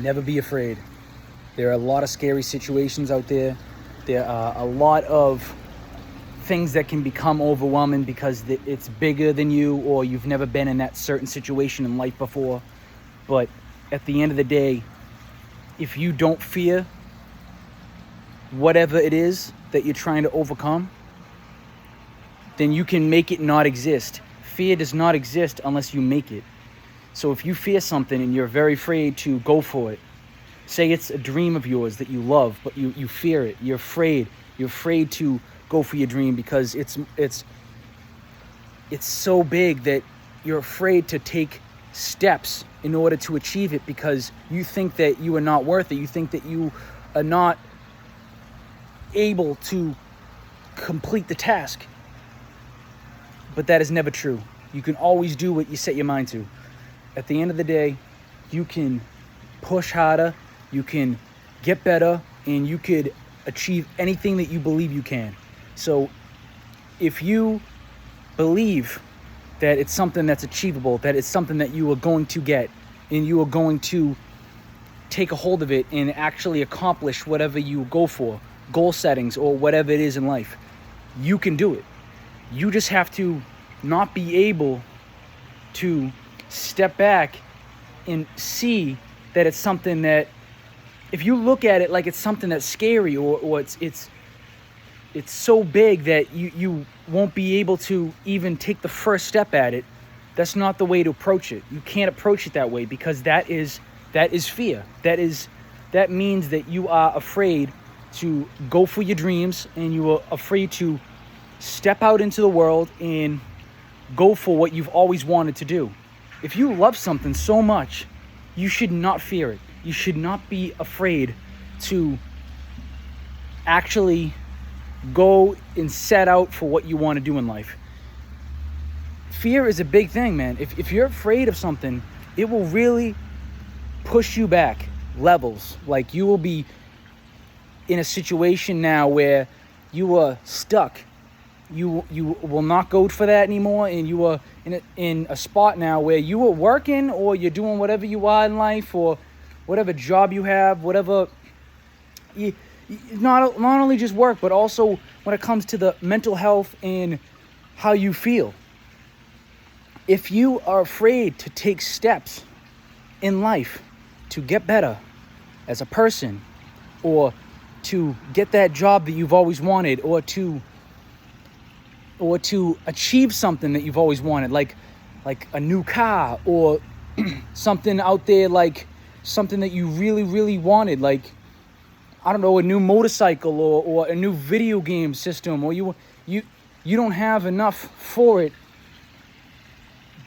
Never be afraid. There are a lot of scary situations out there. There are a lot of things that can become overwhelming because it's bigger than you, or you've never been in that certain situation in life before. But at the end of the day, if you don't fear whatever it is that you're trying to overcome, then you can make it not exist. Fear does not exist unless you make it. So if you fear something and you're very afraid to go for it, say it's a dream of yours that you love, but you fear it, you're afraid to go for your dream because it's so big that you're afraid to take steps in order to achieve it because you think that you are not worth it. You think that you are not able to complete the task. But that is never true. You can always do what you set your mind to. At the end of the day, you can push harder, you can get better, and you could achieve anything that you believe you can. So if you believe that it's something that's achievable, that it's something that you are going to get, and you are going to take a hold of it and actually accomplish whatever you go for, goal settings or whatever it is in life, you can do it. You just have to not be able to step back and see that it's something that, if you look at it like it's something that's scary or it's so big that you won't be able to even take the first step at it, that's not the way to approach it. You can't approach it that way because that is fear. That means that you are afraid to go for your dreams, and you are afraid to step out into the world and go for what you've always wanted to do. If you love something so much, you should not fear it. You should not be afraid to actually go and set out for what you want to do in life. Fear is a big thing, man. If you're afraid of something, it will really push you back levels. Like, you will be in a situation now where you are stuck. You will not go for that anymore, and you are in a spot now where you are working, or you're doing whatever you are in life, or whatever job you have, whatever. Not only just work, but also when it comes to the mental health and how you feel. If you are afraid to take steps in life to get better as a person, or to get that job that you've always wanted, or to achieve something that you've always wanted, like a new car, or something out there, like something that you really, really wanted, like, I don't know, a new motorcycle or a new video game system, or you don't have enough for it,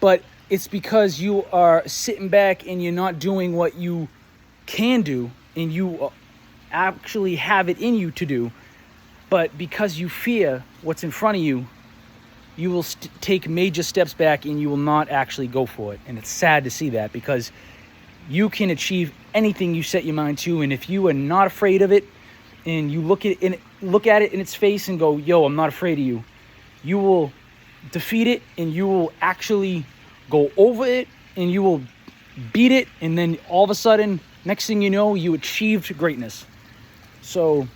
but it's because you are sitting back and you're not doing what you can do, and you actually have it in you to do, but because you fear what's in front of you, you will take major steps back and you will not actually go for it. And it's sad to see that, because you can achieve anything you set your mind to, and if you are not afraid of it, and you look at it in its face and go, yo, I'm not afraid of you, you will defeat it, and you will actually go over it, and you will beat it, and then all of a sudden, next thing you know, you achieved greatness. So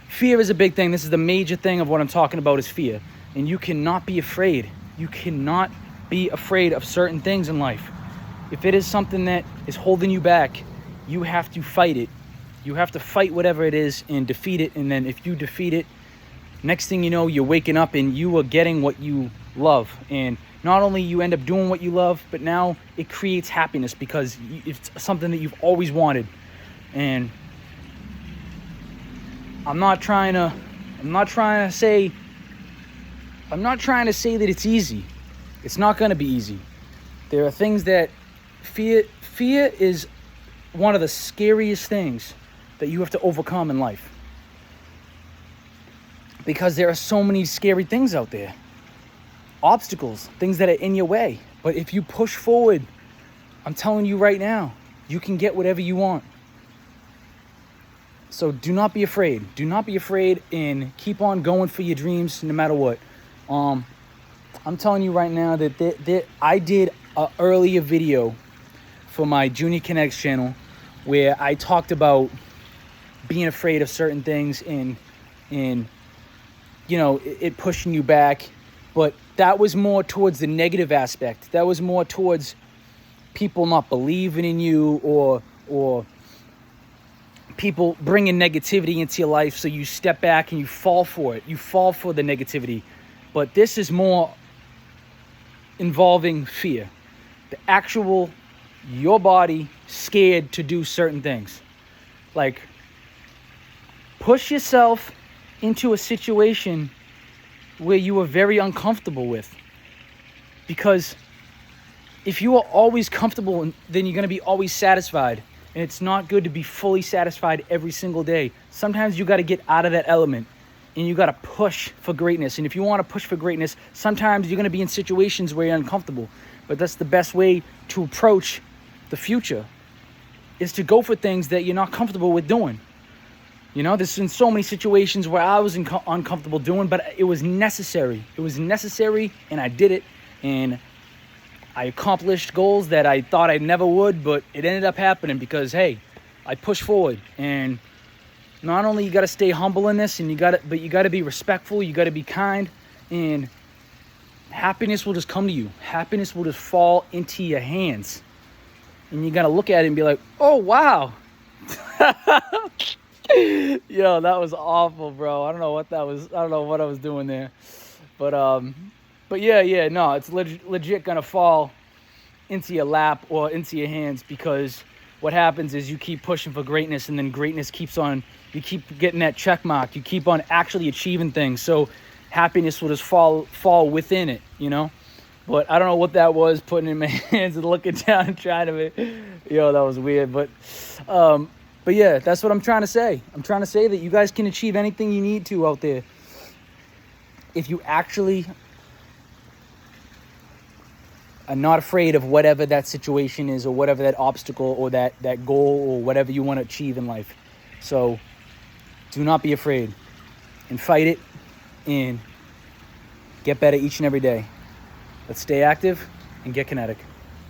fear is a big thing. This is the major thing of what I'm talking about, is fear. And you cannot be afraid. You cannot be afraid of certain things in life. If it is something that is holding you back, you have to fight it. You have to fight whatever it is and defeat it. And then if you defeat it, next thing you know, you're waking up and you are getting what you love. And not only you end up doing what you love, but now it creates happiness because it's something that you've always wanted. And I'm not trying to say that it's easy. It's not going to be easy. There are things that fear is one of the scariest things that you have to overcome in life. Because there are so many scary things out there. Obstacles, things that are in your way. But if you push forward, I'm telling you right now, you can get whatever you want. So do not be afraid. Do not be afraid, and keep on going for your dreams no matter what. I'm telling you right now that I did an earlier video for my Junior Kinetics channel where I talked about being afraid of certain things and it pushing you back. But that was more towards the negative aspect. That was more towards people not believing in you, or people bringing negativity into your life, so you step back and you fall for it. You fall for the negativity. But this is more involving fear. The actual, your body scared to do certain things. Like, push yourself into a situation where you are very uncomfortable with. Because if you are always comfortable, then you're going to be always satisfied. And it's not good to be fully satisfied every single day. Sometimes you got to get out of that element and you got to push for greatness. And if you want to push for greatness, sometimes you're going to be in situations where you're uncomfortable. But that's the best way to approach the future, is to go for things that you're not comfortable with doing. There's been so many situations where I was uncomfortable doing, but it was necessary. It was necessary, and I did it. And I accomplished goals that I thought I never would, but it ended up happening because, hey, I pushed forward. And not only you got to stay humble in this, but you got to be respectful. You got to be kind, and happiness will just come to you. Happiness will just fall into your hands, and you got to look at it and be like, "Oh wow." Yo, that was awful, bro. I don't know what that was. I don't know what I was doing there, but yeah, no, it's legit gonna fall into your lap or into your hands, because what happens is you keep pushing for greatness, and then greatness keeps on. You keep getting that check mark. You keep on actually achieving things. So happiness will just fall within it, But I don't know what that was, putting in my hands and looking down and trying to. Yo, that was weird, but yeah, that's what I'm trying to say. I'm trying to say that you guys can achieve anything you need to out there if you actually are not afraid of whatever that situation is, or whatever that obstacle or that goal or whatever you want to achieve in life. So do not be afraid, and fight it, and get better each and every day. Let's stay active and get kinetic.